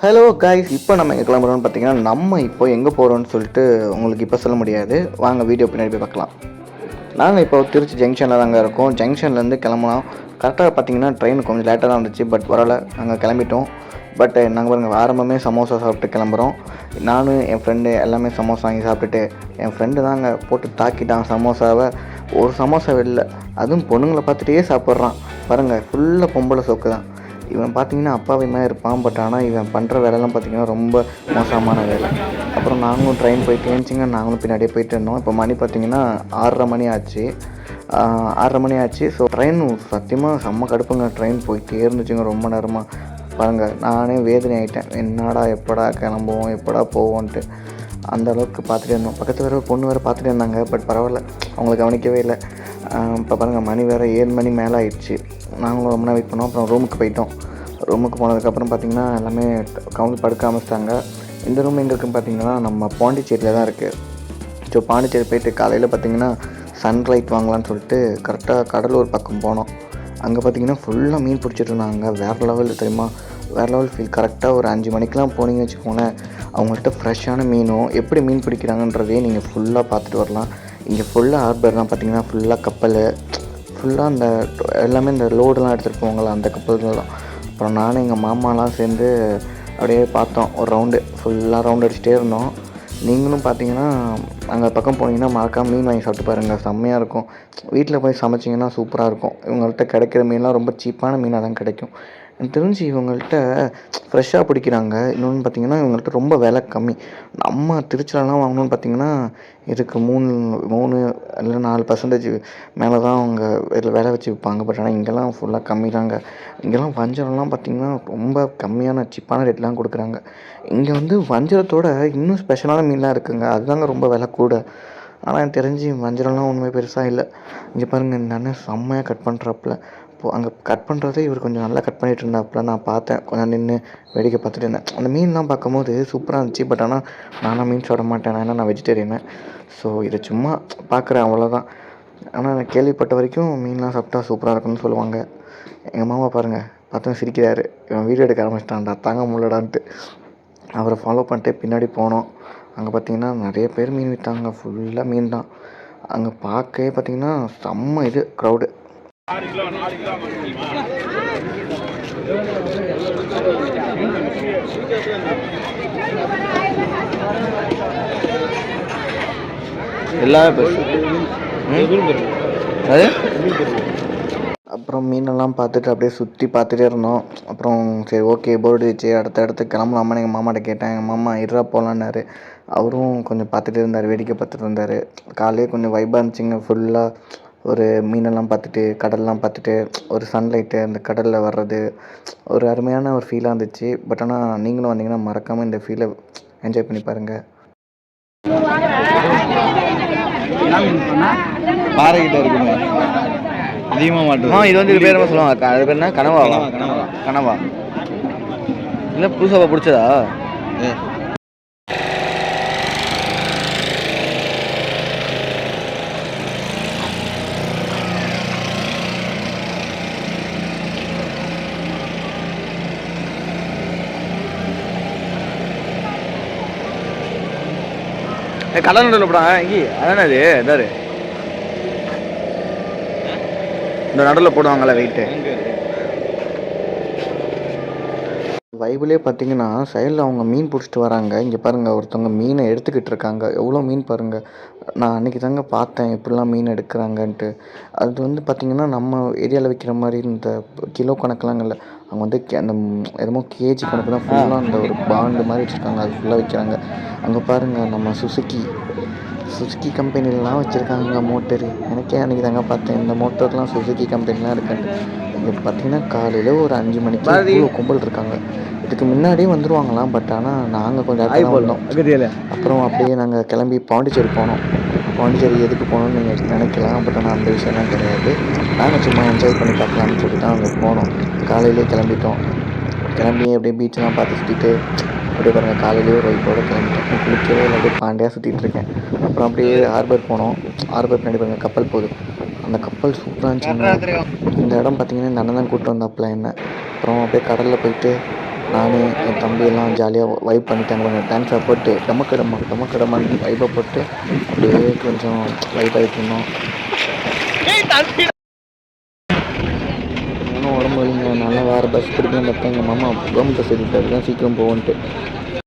Hello guys, இப்போ நம்ம எங்கே கிளம்புறோம்னு பார்த்தீங்கன்னா, நம்ம இப்போ எங்கே போகிறோம்னு சொல்லிட்டு உங்களுக்கு இப்போ சொல்ல முடியாது. வாங்க வீடியோ பின்னாடி போய் பார்க்கலாம். நாங்கள் இப்போ திருச்சி ஜங்ஷனில் தாங்க இருக்கோம். ஜங்ஷன்லேருந்து கிளம்புனோம். கரெக்டாக பார்த்தீங்கன்னா ட்ரெயின் கொஞ்சம் லேட்டாக தான் இருந்துச்சு. பட் வரலை, நாங்கள் கிளம்பிட்டோம். பட் நாங்கள் பாருங்கள் ஆரம்பமே சமோசா சாப்பிட்டு கிளம்புறோம். நானும் என் ஃப்ரெண்டு எல்லாமே சமோசா வாங்கி சாப்பிட்டுட்டு, என் ஃப்ரெண்டு தாங்க போட்டு தாக்கிட்டான் சமோசாவை. ஒரு சமோசா வெளில, அதுவும் பொண்ணுங்களை பார்த்துட்டே சாப்பிட்றான். பாருங்கள், ஃபுல்லாக பொம்பளை சொக்கு தான். இவன் பார்த்தீங்கன்னா அப்பாவியமாக இருப்பான். பட் ஆனால் இவன் பண்ணுற வேலைலாம் பார்த்திங்கன்னா ரொம்ப மோசமான வேலை. அப்புறம் நாங்களும் ட்ரெயின் போயிட்டு இருந்துச்சிங்க, நாங்களும் பின்னாடியே போயிட்டு இருந்தோம். இப்போ மணி பார்த்திங்கன்னா 6:30 மணி ஆச்சு. 6:30 மணி ஆச்சு. ஸோ ட்ரெயின் சத்தியமாக செம்ம கடுப்புங்க. ட்ரெயின் போயிட்டே இருந்துச்சுங்க ரொம்ப நேரமாக. பாருங்கள், நானே வேதனை ஆகிட்டேன். என்னடா எப்படா கிளம்புவோம், எப்படா போவோன்ட்டு அந்த அளவுக்கு பார்த்துட்டே இருந்தோம். பக்கத்து வேறு பொண்ணு வேறு பார்த்துட்டே இருந்தாங்க. பட் பரவாயில்ல, அவங்களை கவனிக்கவே இல்லை. இப்போ பாருங்கள், மணி வேறு 7 மணி மேலே ஆயிடுச்சு. நாங்களும் ரொம்ப நேரம் வெயிட் பண்ணோம். அப்புறம் ரூமுக்கு போயிட்டோம். ரூமுக்கு போனதுக்கப்புறம் பார்த்திங்கன்னா எல்லாமே கவுண்ட் படுக்க ஆரம்பிச்சிட்டாங்க. இந்த ரூம் எங்கே இருக்குன்னு பார்த்திங்கன்னா நம்ம பாண்டிச்சேரியில் தான் இருக்குது. ஸோ பாண்டிச்சேரி போயிட்டு காலையில் பார்த்திங்கன்னா சன்லைட் வாங்கலான்னு சொல்லிட்டு கரெக்டாக கடலூர் பக்கம் போனோம். அங்கே பார்த்திங்கன்னா ஃபுல்லாக மீன் பிடிச்சிட்டு இருந்தாங்க. வேறு லெவல் தெரியுமா, வேறு லெவல் ஃபீல். கரெக்டாக ஒரு 5 மணிக்கெலாம் போனீங்கன்னு வச்சுக்கோங்களேன், அவங்கள்ட்ட ஃப்ரெஷ்ஷான மீனும் எப்படி மீன் பிடிக்கிறாங்கன்றதே நீங்கள் ஃபுல்லாக பார்த்துட்டு வரலாம். இங்கே ஃபுல்லாக ஹார்பர்லாம் பார்த்திங்கன்னா ஃபுல்லாக கப்பல், ஃபுல்லாக அந்த எல்லாமே இந்த லோடெலாம் எடுத்துகிட்டு போவாங்களா அந்த கப்பல்கள்லாம். அப்புறம் நானும் எங்கள் மாமாலாம் சேர்ந்து அப்படியே பார்த்தோம். ஒரு ரவுண்டு ஃபுல்லாக ரவுண்ட் அடிச்சுட்டே இருந்தோம். நீங்களும் பார்த்தீங்கன்னா அங்கே பக்கம் போனீங்கன்னா மறக்காம மீன் வாங்கி சாப்பிட்டு பாருங்கள், செம்மையாக இருக்கும். வீட்டில் போய் சமைச்சிங்கன்னா சூப்பராக இருக்கும். இவங்கள்ட்ட கிடைக்கிற மீன்லாம் ரொம்ப சீப்பான மீனாக தான் கிடைக்கும். எனக்கு தெரிஞ்சு இவங்கள்ட்ட ஃப்ரெஷ்ஷாக பிடிக்கிறாங்க. இன்னொன்று பார்த்திங்கன்னா இவங்கள்ட்ட ரொம்ப விலை கம்மி. நம்ம திருச்சிலலாம் வாங்கணுன்னு பார்த்திங்கன்னா இதுக்கு 3 இல்லை 4% மேலே தான் அவங்க விலை வச்சு விற்பாங்க. பட் ஆனால் இங்கெல்லாம் ஃபுல்லாக கம்மி தாங்க. இங்கெல்லாம் வஞ்சரம்லாம் பார்த்திங்கன்னா ரொம்ப கம்மியான சீப்பான ரேட்லாம் கொடுக்குறாங்க. இங்கே வந்து வஞ்சரத்தோட இன்னும் ஸ்பெஷலான மீன்லாம் இருக்குதுங்க, அதுதாங்க ரொம்ப விலை கூட. ஆனால் எனக்கு தெரிஞ்சு வஞ்சரம்லாம் ஒன்றுமே பெருசாக இல்லை. இங்கே பாருங்கள், இந்த அண்ணன் செம்மையாக கட் பண்ணுறாப்புல. இப்போது அங்கே கட் பண்ணுறதே இவர் கொஞ்சம் நல்லா கட் பண்ணிகிட்டு இருந்தாப்புல. நான் பார்த்தேன், கொஞ்சம் நின்று வேடிக்கை பார்த்துட்டு இருந்தேன். அந்த மீன்லாம் பார்க்கும்போது சூப்பராக இருந்துச்சு. பட் ஆனால் நானும் மீன் சாப்பிட மாட்டேன், ஏன்னா நான் வெஜிடேரியனு. ஸோ இதை சும்மா பார்க்குறேன், அவ்வளோதான். ஆனால் நான் கேள்விப்பட்ட வரைக்கும் மீன்லாம் சாப்பிட்டா சூப்பராக இருக்குன்னு சொல்லுவாங்க. எங்கள் மாமா பாருங்கள், பார்த்தா சிரிக்கிறாரு. இவன் வீடியோ எடுக்க ஆரம்பிச்சிட்டான்டா, தாங்க முடியலடான்ட்டு. அவரை ஃபாலோ பண்ணிட்டு பின்னாடி போனோம். அங்கே பார்த்திங்கன்னா நிறைய பேர் மீன் விற்றாங்க. ஃபுல்லாக மீன் தான். அங்கே பார்க்கவே பார்த்திங்கன்னா செம்ம இது க்ரௌடு. எல்லாமே அது அப்புறம் மீனெல்லாம் பார்த்துட்டு அப்படியே சுற்றி பார்த்துட்டே இருந்தோம். அப்புறம் சரி ஓகே போர் அடிச்சு அடுத்த இடத்துக்கு கிளம்பலாமான்னு எங்கள் மாமாட்ட கேட்டேன். எங்கள் மாமா இருறா போகலான்னாரு. அவரும் கொஞ்சம் பார்த்துட்டே இருந்தார், வேடிக்கை பார்த்துட்டு இருந்தார். காலையே கொஞ்சம் வைப்பாக இருந்துச்சுங்க. ஃபுல்லாக ஒரு மீனெல்லாம் பார்த்துட்டு கடல்லாம் பார்த்துட்டு ஒரு சன்லைட்டு அந்த கடலில் வர்றது ஒரு அருமையான ஒரு ஃபீலாக இருந்துச்சு. பட் ஆனால் நீங்களும் வந்தீங்கன்னா மறக்காமல் இந்த ஃபீலை என்ஜாய் பண்ணி பாருங்கள். பாறைகிட்ட இருக்குங்க அதிகமாக மாட்டோம். இது வந்து பேர் என்ன சொல்லுவாங்க, அது பேர் என்ன, கனவாவா? கனவா இல்லை புதுசாக பிடிச்சதா? கடல் நடுவில் போடாங்க இங்கே, அதானே அது இதாரு இந்த நடுவில் போடுவாங்கள்ல வெயிட்டு. வைபிளே பார்த்தீங்கன்னா சைடில் அவங்க மீன் பிடிச்சிட்டு வராங்க. இங்கே பாருங்கள், ஒருத்தவங்க மீனை எடுத்துக்கிட்டு இருக்காங்க. எவ்வளோ மீன் பாருங்கள். நான் அன்றைக்கி தாங்க பார்த்தேன் எப்படிலாம் மீன் எடுக்கிறாங்கன்ட்டு. அது வந்து பார்த்திங்கன்னா நம்ம ஏரியாவில் விற்கிற மாதிரி இந்த கிலோ கணக்கெலாம் இல்லை. அவங்க வந்து அந்த என்னமோ கேஜி கணக்கு தான். ஃபுல்லாக அந்த ஒரு பாண்டு மாதிரி வச்சுருக்காங்க, அது ஃபுல்லாக விற்கிறாங்க. அங்கே பாருங்கள், நம்ம சுசுக்கி கம்பெனிலலாம் வச்சுருக்காங்க மோட்டரு. எனக்கே அன்றைக்கி தாங்க பார்த்தேன் இந்த மோட்டர்லாம் சுசுக்கி கம்பெனிலாம் இருக்குன்னு. இங்கே பார்த்திங்கன்னா காலையில் ஒரு 5 மணிக்கு இவ்வளோ கும்பல் இருக்காங்க. இதுக்கு முன்னாடியே வந்துடுவாங்களாம். பட் ஆனால் நாங்கள் கொஞ்சம் இடத்துல வந்தோம். அப்புறம் அப்படியே நாங்கள் கிளம்பி பாண்டிச்சேரி போனோம். பாண்டிச்சேரி எதுக்கு போகணுன்னு நீங்கள் நினைக்கலாம். பட் ஆனால் அந்த விஷயம்லாம் கிடையாது. நாங்கள் சும்மா என்ஜாய் பண்ணி பார்க்கலாம்னு சொல்லிட்டு தான் அங்கே போனோம். காலையிலே கிளம்பிட்டோம். கிளம்பி அப்படியே பீச்செலாம் பார்த்து சுற்றிட்டு அப்படியே பாருங்கள், காலையிலேயே ஒரு வைப்போடு கிளம்பிட்டேன். குளிக்கவே இல்லை, அப்படியே பாண்டியாக சுற்றிட்டு இருக்கேன். அப்புறம் அப்படியே ஹார்பர் போனோம். ஹார்பர் பின்னாடி பாருங்கள் கப்பல் போகுது. அந்த கப்பல் சூப்பராக இருந்துச்சுங்க. இந்த இடம் பார்த்திங்கன்னா இந்த அண்ணன் தான் கூப்பிட்டு வந்தாப்புல என்ன. அப்புறம் அப்படியே கடலில் போயிட்டு நான் என் தம்பியெல்லாம் ஜாலியாக வைப் பண்ணிட்டாங்க கொஞ்சம் டான்ஸை போட்டு டமக்கடமான்னு வைப்பை போட்டு அப்படியே கொஞ்சம் வைப் ஆகிட்டு இருந்தோம். இன்னும் உடம்பு வலிங்க, நல்லா வேறு பஸ் பிடிக்கணும் பார்த்தா எங்கள் மாமா கவர்மெண்ட் பஸ் ஏறிட்டாரு தான் சீக்கிரம் போகன்ட்டு.